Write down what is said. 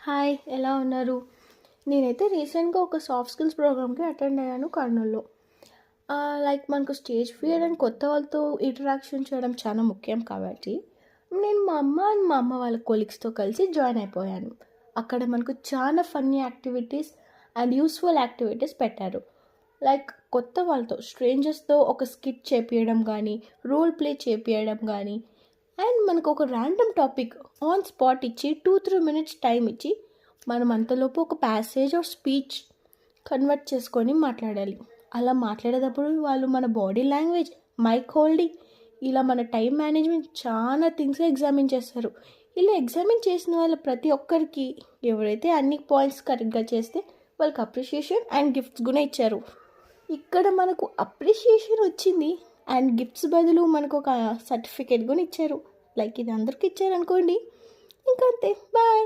Hi, ఎలా ఉన్నారు? నేనైతే రీసెంట్‌గా ఒక సాఫ్ట్ స్కిల్స్ ప్రోగ్రామ్‌కి అటెండ్ అయ్యాను కర్నూల్‌లో. లైక్ మనకు స్టేజ్ ఫియర్ అండ్ కొత్త వాళ్ళతో ఇంటరాక్షన్ చేయడం చాలా ముఖ్యం కాబట్టి, నేను మా అమ్మ అండ్ మా అమ్మ వాళ్ళ కొలీగ్స్‌తో కలిసి జాయిన్ అయిపోయాను. అక్కడ మనకు చాలా funny activities and useful activities పెట్టారు. లైక్ కొత్త వాళ్ళతో, స్ట్రేంజర్స్‌తో ఒక స్కిట్ చేపియడం గానీ, రోల్ ప్లే చేపియడం గానీ అండ్ మనకు ఒక ర్యాండమ్ టాపిక్ ఆన్ స్పాట్ ఇచ్చి 2-3 మినిట్స్ టైం ఇచ్చి మనం అంతలోపు ఒక ప్యాసేజ్ ఆర్ స్పీచ్ కన్వర్ట్ చేసుకొని మాట్లాడాలి. అలా మాట్లాడేటప్పుడు వాళ్ళు మన బాడీ లాంగ్వేజ్, మైక్ హోల్డింగ్, ఇలా మన టైం మేనేజ్మెంట్ చాలా థింగ్స్ ఎగ్జామిన్ చేస్తారు. ఇలా ఎగ్జామిన్ చేసిన వాళ్ళ ప్రతి ఒక్కరికి ఎవరైతే అన్ని పాయింట్స్ కరెక్ట్గా చేస్తే వాళ్ళకి అప్రిషియేషన్ అండ్ గిఫ్ట్స్ కూడా ఇచ్చారు. ఇక్కడ మనకు అప్రిషియేషన్ వచ్చింది అండ్ గిఫ్ట్స్ బదులు మనకు ఒక సర్టిఫికేట్ కూడా ఇచ్చారు. లైక్ ఇది అందరికి ఇచ్చారనుకోండి. ఇంకా అంతే. బాయ్.